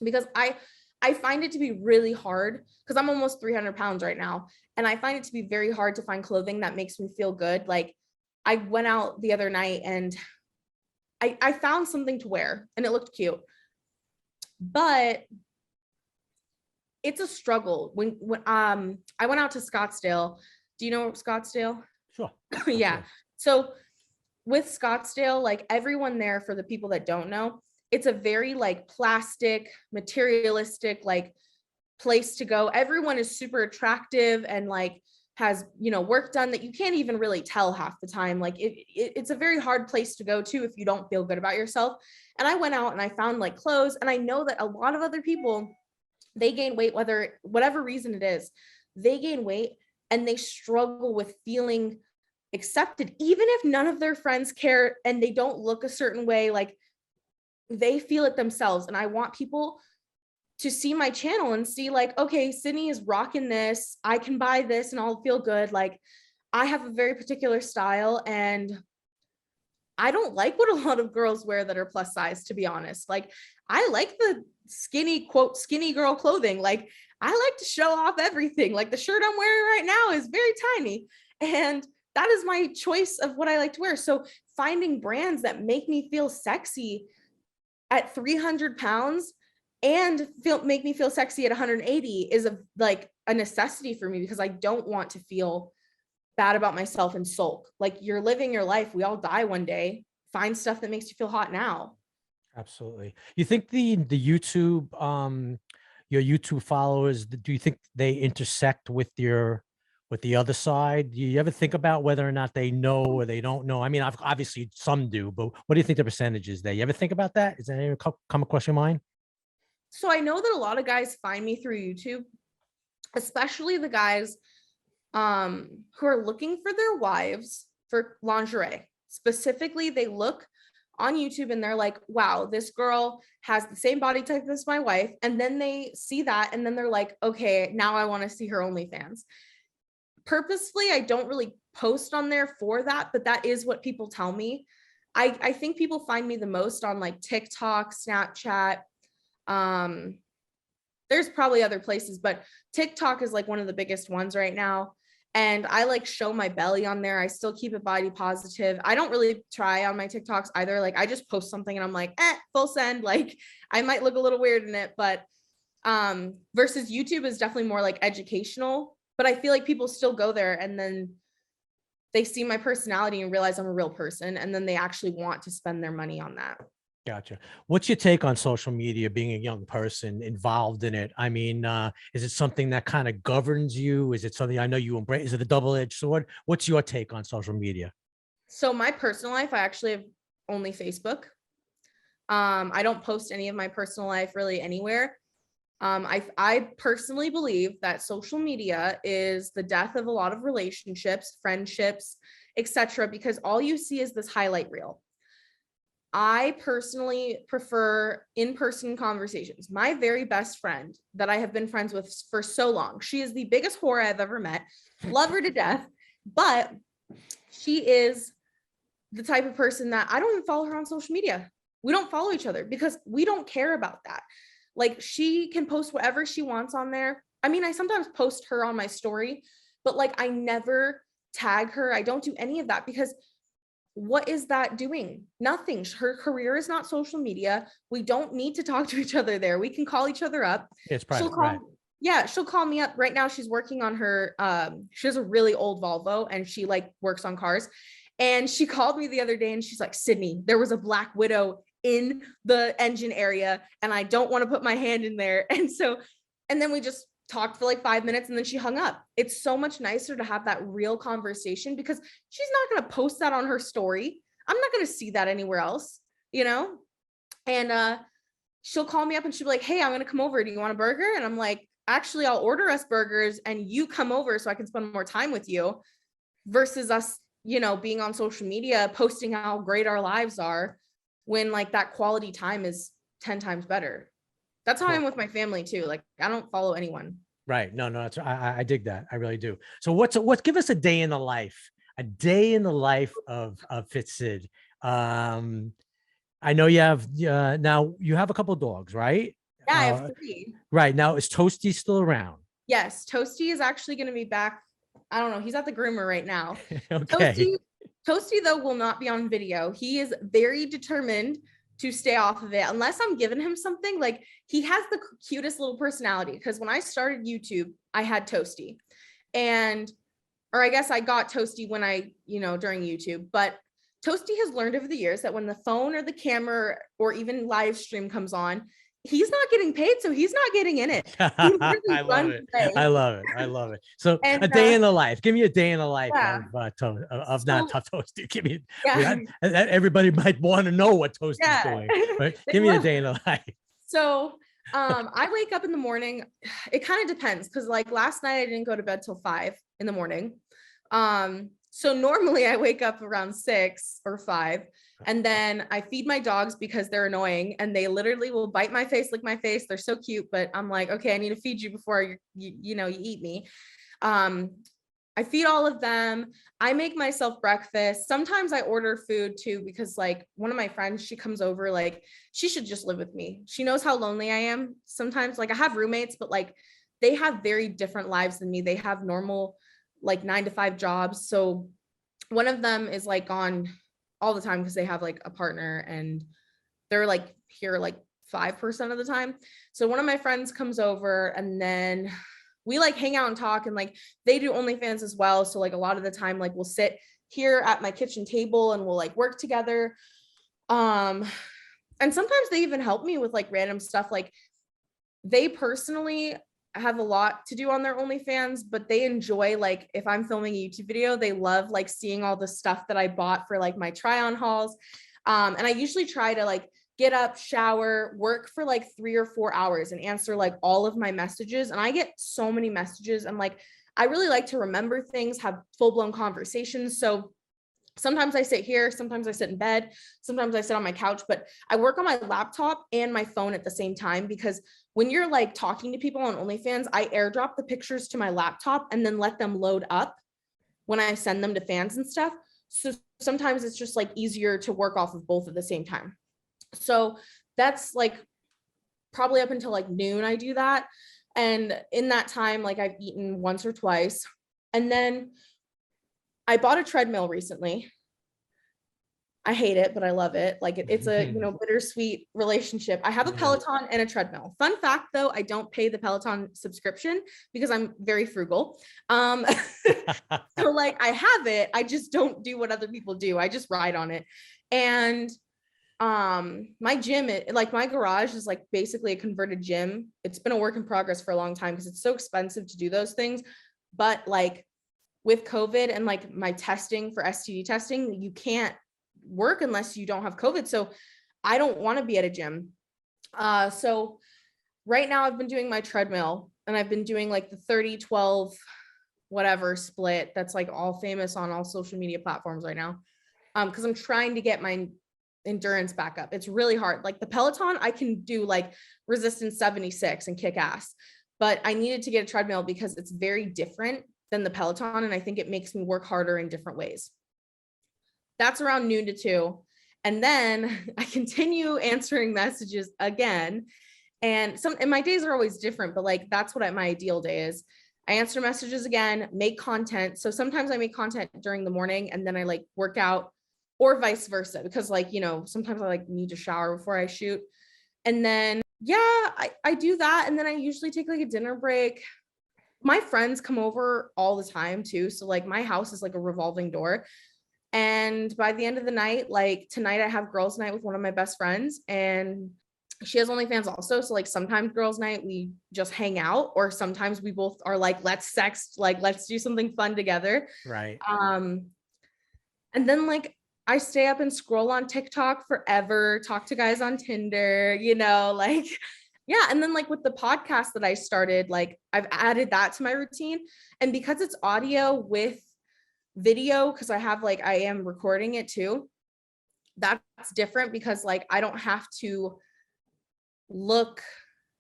Speaker 3: because I find it to be really hard because I'm almost 300 pounds right now. And I find it to be very hard to find clothing that makes me feel good. Like I went out the other night and I found something to wear and it looked cute, but it's a struggle. When I went out to Scottsdale. Do you know Scottsdale?
Speaker 2: Sure.
Speaker 3: Yeah. So with Scottsdale, like everyone there, for the people that don't know, it's a very like plastic, materialistic, like place to go. Everyone is super attractive and like has, you know, work done that you can't even really tell half the time. Like it's a very hard place to go to if you don't feel good about yourself. And I went out and I found like clothes, and I know that a lot of other people, they gain weight, whatever reason it is, they gain weight and they struggle with feeling accepted, even if none of their friends care and they don't look a certain way, like they feel it themselves. And I want people to see my channel and see like, okay, Sydney is rocking this. I can buy this and I'll feel good. Like I have a very particular style, and I don't like what a lot of girls wear that are plus size, to be honest. Like I like the skinny, quote, skinny girl clothing. Like I like to show off everything. Like the shirt I'm wearing right now is very tiny, and that is my choice of what I like to wear. So finding brands that make me feel sexy at 300 pounds and make me feel sexy at 180 is a necessity for me, because I don't want to feel bad about myself and sulk. Like you're living your life. We all die one day. Find stuff that makes you feel hot now.
Speaker 2: Absolutely. You think the YouTube, your YouTube followers, do you think they intersect with the other side? Do you ever think about whether or not they know or they don't know? I mean, obviously some do, but what do you think the percentage is there? You ever think about that? Is that ever come across your mind?
Speaker 3: So I know that a lot of guys find me through YouTube, especially the guys who are looking for their wives for lingerie. Specifically, they look on YouTube and they're like, wow, this girl has the same body type as my wife. And then they see that and then they're like, okay, now I want to see her OnlyFans. Purposefully, I don't really post on there for that, but that is what people tell me. I think people find me the most on like TikTok, Snapchat. There's probably other places, but TikTok is like one of the biggest ones right now. And I like show my belly on there. I still keep it body positive. I don't really try on my TikToks either. Like I just post something and I'm like, full send. Like I might look a little weird in it, but versus YouTube is definitely more like educational, but I feel like people still go there and then they see my personality and realize I'm a real person. And then they actually want to spend their money on that.
Speaker 2: Gotcha. What's your take on social media, being a young person involved in it? I mean, is it something that kind of governs you? Is it something I know you embrace? Is it a double-edged sword? What's your take on social media?
Speaker 3: So my personal life, I actually have only Facebook. I don't post any of my personal life really anywhere. I personally believe that social media is the death of a lot of relationships, friendships, etc., because all you see is this highlight reel. I personally prefer in-person conversations. My very best friend that I have been friends with for so long, she is the biggest whore I've ever met, love her to death, but she is the type of person that I don't even follow her on social media. We don't follow each other because we don't care about that. Like she can post whatever she wants on there. I mean, I sometimes post her on my story, but like I never tag her. I don't do any of that because what is that doing? Nothing. Her career is not social media. We don't need to talk to each other there. We can call each other up.
Speaker 2: It's private, right?
Speaker 3: Yeah, she'll call me up right now. She's working on her, she has a really old Volvo and she like works on cars. And she called me the other day and she's like, Sydney, there was a black widow in the engine area and I don't want to put my hand in there. And then we just talked for like 5 minutes and then she hung up. It's so much nicer to have that real conversation because she's not going to post that on her story. I'm not going to see that anywhere else, you know? And she'll call me up and she'll be like, hey, I'm going to come over. Do you want a burger? And I'm like, actually, I'll order us burgers and you come over so I can spend more time with you versus us, you know, being on social media, posting how great our lives are when like that quality time is 10 times better. That's how I am with my family too. Like I don't follow anyone.
Speaker 2: Right. No, that's, I dig that. I really do. So give us a day in the life of FITSID. I know you have, now you have a couple of dogs, right?
Speaker 3: Yeah, I have 3.
Speaker 2: Right. Now is Toasty still around?
Speaker 3: Yes. Toasty is actually going to be back. I don't know. He's at the groomer right now.
Speaker 2: Okay.
Speaker 3: Toasty though will not be on video. He is very determined to stay off of it unless I'm giving him something. Like he has the cutest little personality because when I started YouTube, I had Toasty or I guess I got Toasty when during YouTube, but Toasty has learned over the years that when the phone or the camera or even live stream comes on, he's not getting paid, so he's not getting in it.
Speaker 2: I love it. So a day in the life. Give me a day in the life of not Tough Toasty. Give me everybody might want to know what Toasty's doing. Right? Give me a day in the life.
Speaker 3: So I wake up in the morning. It kind of depends because like last night I didn't go to bed till 5 in the morning. So normally I wake up around 6 or 5 and then I feed my dogs because they're annoying and they literally will bite my face, lick my face. They're so cute, but I'm like, okay, I need to feed you before you eat me. I feed all of them. I make myself breakfast. Sometimes I order food too, because like one of my friends, she comes over, like she should just live with me. She knows how lonely I am. Sometimes like I have roommates, but like they have very different lives than me. They have normal like 9-to-5 jobs. So one of them is like gone all the time because they have like a partner and they're like here like 5% of the time. So one of my friends comes over and then we like hang out and talk and like they do OnlyFans as well. So like a lot of the time, like we'll sit here at my kitchen table and we'll like work together. And sometimes they even help me with like random stuff. Like they personally have a lot to do on their OnlyFans, but they enjoy like if I'm filming a YouTube video, they love like seeing all the stuff that I bought for like my try on hauls. And I usually try to like get up, shower, work for like 3 or 4 hours and answer like all of my messages. And I get so many messages and like I really like to remember things, have full-blown conversations. So Sometimes I sit here, sometimes I sit in bed, sometimes I sit on my couch, but I work on my laptop and my phone at the same time, because when you're like talking to people on OnlyFans, I airdrop the pictures to my laptop and then let them load up when I send them to fans and stuff. So sometimes it's just like easier to work off of both at the same time. So that's like probably up until like noon, I do that. And in that time, like I've eaten once or twice. And then I bought a treadmill recently. I hate it, but I love it. Like it's a, you know, bittersweet relationship. I have a Peloton and a treadmill. Fun fact though, I don't pay the Peloton subscription because I'm very frugal. So like I have it, I just don't do what other people do. I just ride on it. And my gym, like my garage is like basically a converted gym. It's been a work in progress for a long time because it's so expensive to do those things. But like with COVID and like my testing for STD testing, you can't work unless you don't have COVID. So I don't want to be at a gym. So right now I've been doing my treadmill, and I've been doing like the 30-12 whatever split that's like all famous on all social media platforms right now. Because I'm trying to get my endurance back up. It's really hard. Like the Peloton, I can do like resistance 76 and kick ass, but I needed to get a treadmill because it's very different than the Peloton. And I think it makes me work harder in different ways. That's around noon to 2. And then I continue answering messages again. And my days are always different, but like, that's what my ideal day is. I answer messages again, make content. So sometimes I make content during the morning and then I like work out, or vice versa, because like, you know, sometimes I like need to shower before I shoot. And then, yeah, I do that. And then I usually take like a dinner break. My friends come over all the time too. So like my house is like a revolving door. And by the end of the night, like tonight I have girls' night with one of my best friends, and she has OnlyFans also. So like sometimes girls' night, we just hang out, or sometimes we both are like, let's sext, like, let's do something fun together.
Speaker 2: Right.
Speaker 3: And then like I stay up and scroll on TikTok forever, talk to guys on Tinder, you know, like, yeah. And then like with the podcast that I started, like I've added that to my routine. And because it's audio with video, because I am recording it too, that's different, because like I don't have to look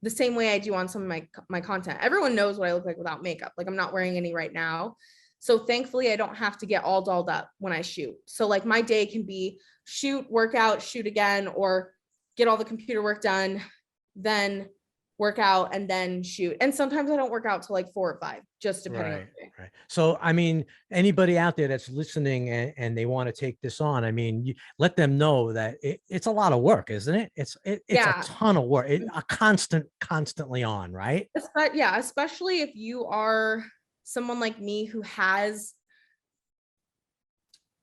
Speaker 3: the same way I do on some of my content. Everyone knows what I look like without makeup. Like I'm not wearing any right now. So thankfully I don't have to get all dolled up when I shoot. So like my day can be shoot, workout, shoot again, or get all the computer work done, then work out, and then shoot. And sometimes I don't work out till like 4 or 5, just depending on the day.
Speaker 2: Right. So, I mean, anybody out there that's listening and they want to take this on, I mean, you let them know that it's a lot of work, isn't it? It's
Speaker 3: Yeah.
Speaker 2: a ton of work. Constantly on, right?
Speaker 3: Yeah, especially if you are someone like me who has,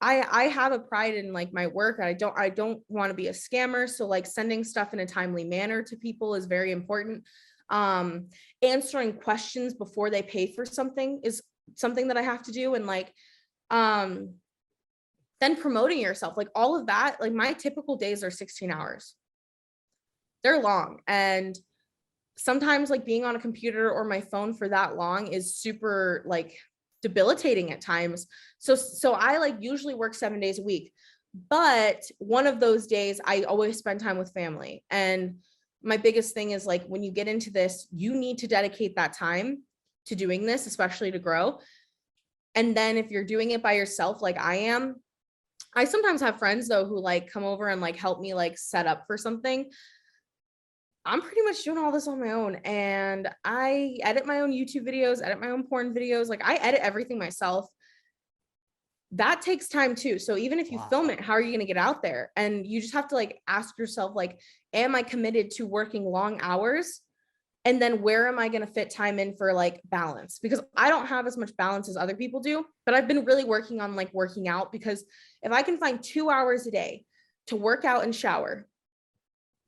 Speaker 3: I have a pride in like my work. I don't want to be a scammer. So like sending stuff in a timely manner to people is very important. Answering questions before they pay for something is something that I have to do. And like, then promoting yourself, like all of that, like my typical days are 16 hours. They're long. And sometimes like being on a computer or my phone for that long is super like debilitating at times. So I like usually work 7 days a week, but one of those days I always spend time with family. And my biggest thing is like, when you get into this, you need to dedicate that time to doing this, especially to grow. And then if you're doing it by yourself, like I am, I sometimes have friends though, who like come over and like help me like set up for something. I'm pretty much doing all this on my own, and I edit my own YouTube videos, edit my own porn videos. Like I edit everything myself. That takes time too. So even if you film it, how are you going to get out there? And you just have to like ask yourself, like, am I committed to working long hours? And then where am I going to fit time in for like balance? Because I don't have as much balance as other people do, but I've been really working on like working out, because if I can find 2 hours a day to work out and shower,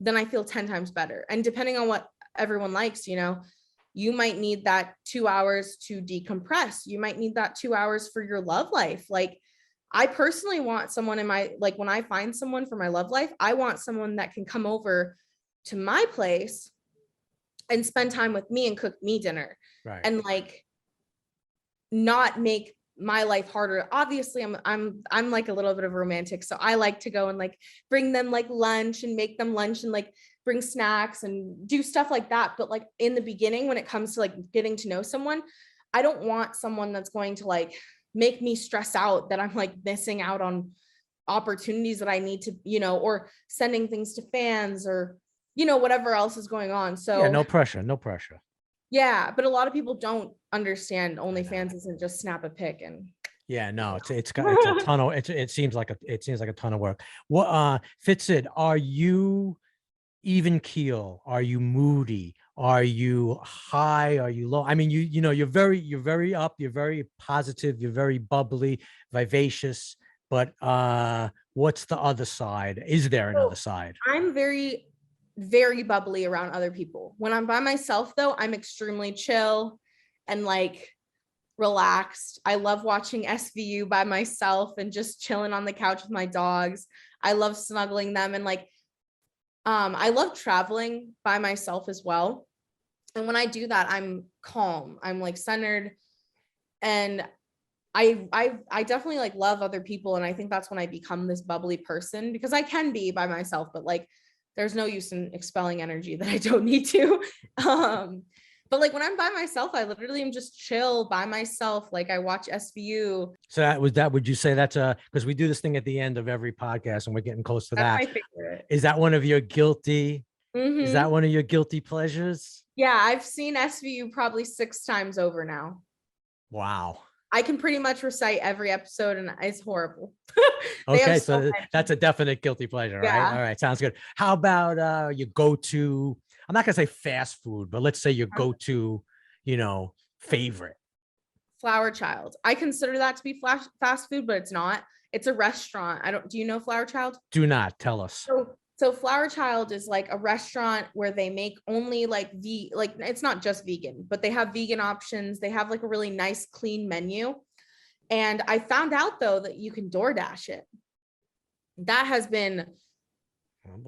Speaker 3: then I feel 10 times better. And depending on what everyone likes, you know, you might need that 2 hours to decompress. You might need that 2 hours for your love life. Like I personally want someone in my, like when I find someone for my love life, I want someone that can come over to my place and spend time with me and cook me dinner.
Speaker 2: Right.
Speaker 3: And like not make my life harder. Obviously I'm like a little bit of a romantic, so I like to go and like bring them like lunch and make them lunch and like bring snacks and do stuff like that. But like in the beginning, when it comes to like getting to know someone, I don't want someone that's going to like make me stress out that I'm like missing out on opportunities that I need to, you know, or sending things to fans or, you know, whatever else is going on. So
Speaker 2: yeah, no pressure, no pressure.
Speaker 3: Yeah, but a lot of people don't understand OnlyFans isn't just snap a pic and
Speaker 2: yeah, no, it's a ton of it seems like a ton of work. What FITSID, are you even keel? Are you moody? Are you high? Are you low? I mean, you know, you're very up, you're very positive, you're very bubbly, vivacious, but what's the other side? Is there another side?
Speaker 3: I'm very, very bubbly around other people. When I'm by myself though, I'm extremely chill and like relaxed. I love watching SVU by myself and just chilling on the couch with my dogs. I love snuggling them and like I love traveling by myself as well. And when I do that, I'm calm. I'm like centered. And I definitely like love other people. And I think that's when I become this bubbly person, because I can be by myself, but like there's no use in expelling energy that I don't need to. But like when I'm by myself, I literally am just chill by myself. Like I watch SVU.
Speaker 2: So would you say that's because we do this thing at the end of every podcast and we're getting close to
Speaker 3: That's
Speaker 2: that.
Speaker 3: my favorite.
Speaker 2: Is that one of your guilty?
Speaker 3: Mm-hmm.
Speaker 2: Is that one of your guilty pleasures?
Speaker 3: Yeah, I've seen SVU probably 6 times over now.
Speaker 2: Wow.
Speaker 3: I can pretty much recite every episode and it's horrible.
Speaker 2: Okay, so that's a definite guilty pleasure,
Speaker 3: Yeah.
Speaker 2: right? All right, sounds good. How about your go-to, I'm not gonna say fast food, but let's say your go-to, you know, favorite?
Speaker 3: Flower Child. I consider that to be fast food, but it's not. It's a restaurant. Do you know Flower Child?
Speaker 2: Do not, tell us.
Speaker 3: So Flower Child is like a restaurant where they make only like it's not just vegan, but they have vegan options. They have like a really nice, clean menu. And I found out though that you can DoorDash it. That has been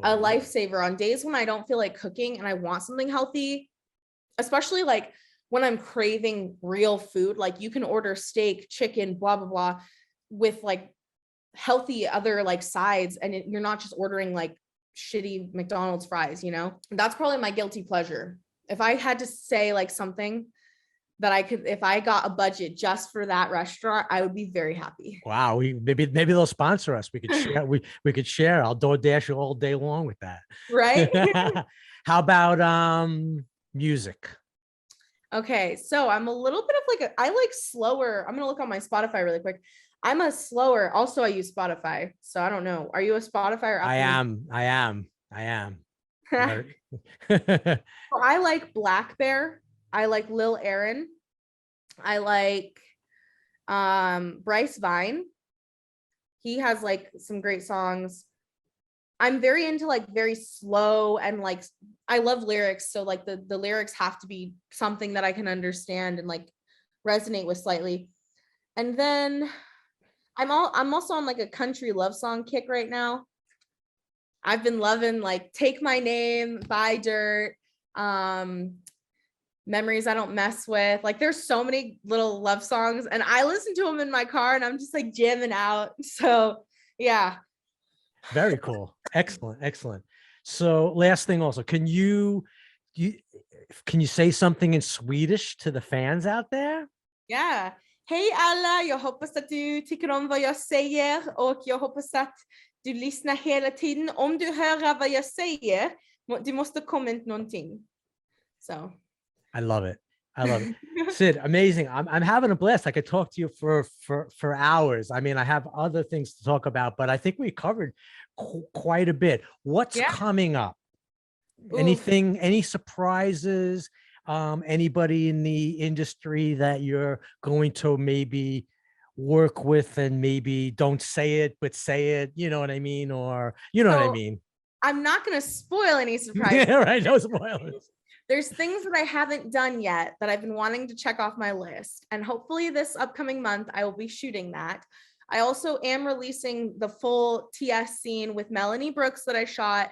Speaker 3: a lifesaver on days when I don't feel like cooking and I want something healthy, especially like when I'm craving real food. Like you can order steak, chicken, blah, blah, blah, with like healthy other like sides. And you're not just ordering like shitty McDonald's fries, you know? That's probably my guilty pleasure. If I had to say like something that I could, if I got a budget just for that restaurant, I would be very happy.
Speaker 2: Wow, maybe they'll sponsor us. We could share. we could share. I'll DoorDash you all day long with that.
Speaker 3: Right?
Speaker 2: How about music?
Speaker 3: Okay, so I'm a little bit of like I like slower. I'm gonna look on my Spotify really quick. I'm a slower. Also, I use Spotify, so I don't know. Are you a Spotify or Apple?
Speaker 2: I am.
Speaker 3: So I like Black Bear. I like Lil Aaron. I like Bryce Vine. He has like some great songs. I'm very into like very slow and like I love lyrics. So like the lyrics have to be something that I can understand and like resonate with slightly. And then I'm also on like a country love song kick right now. I've been loving like Take My Name by Dirt, Memories I Don't Mess With. Like there's so many little love songs and I listen to them in my car and I'm just like jamming out. So yeah.
Speaker 2: Very cool. Excellent. So last thing also, can you say something in Swedish to the fans out there?
Speaker 3: Yeah. Hej alla, jag hoppas att du tycker om vad jag säger och jag hoppas att du lyssnar hela tiden. Om du hör vad jag säger, du måste kommentera någonting. So.
Speaker 2: I love it. Sid, amazing. I'm having a blast. I could talk to you for hours. I mean, I have other things to talk about, but I think we covered quite a bit. What's coming up? Ooh. Anything, any surprises? Anybody in the industry that you're going to maybe work with and maybe don't say it, but say it, you know what I mean? Or, you know what I mean?
Speaker 3: I'm not going to spoil any surprises.
Speaker 2: Yeah, right. No spoilers.
Speaker 3: There's things that I haven't done yet that I've been wanting to check off my list. And hopefully this upcoming month, I will be shooting that. I also am releasing the full TS scene with Melanie Brooks that I shot.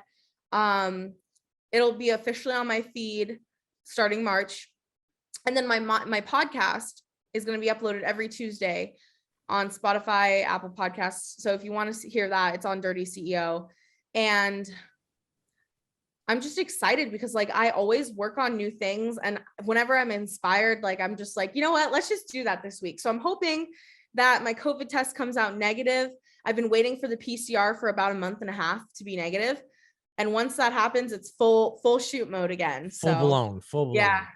Speaker 3: It'll be officially on my feed starting March. And then my podcast is going to be uploaded every Tuesday on Spotify, Apple Podcasts. So if you want to hear that, it's on Dirty CEO. And I'm just excited because like I always work on new things, and whenever I'm inspired, like I'm just like, you know what, let's just do that this week. So I'm hoping that my COVID test comes out negative. I've been waiting for the PCR for about a month and a half to be negative. And once that happens, it's full shoot mode again. So
Speaker 2: Full blown.
Speaker 3: yeah.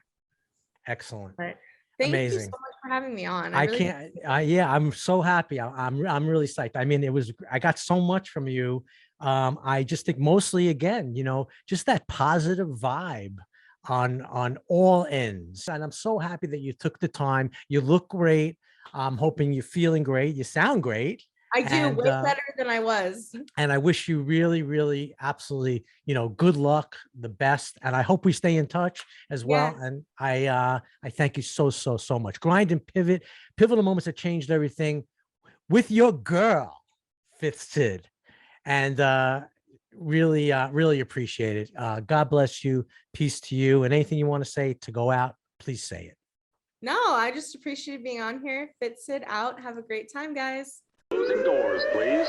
Speaker 2: Excellent.
Speaker 3: But thank you so
Speaker 2: Amazing.
Speaker 3: much for having me on.
Speaker 2: I can't, yeah, I'm so happy. I'm really psyched. I mean, I got so much from you. I just think mostly, again, you know, just that positive vibe on all ends. And I'm so happy that you took the time. You look great. I'm hoping you're feeling great. You sound great.
Speaker 3: I do, way better than I was.
Speaker 2: And I wish you really, really, absolutely, you know, good luck, the best. And I hope we stay in touch as well.
Speaker 3: Yeah.
Speaker 2: And I thank you so much. Grind and Pivot, pivotal moments that changed everything with your girl, FITSID. And really appreciate it. God bless you. Peace to you. And anything you want to say to go out, please say it.
Speaker 3: No, I just appreciate being on here. FITSID out. Have a great time, guys.
Speaker 1: Closing doors, please.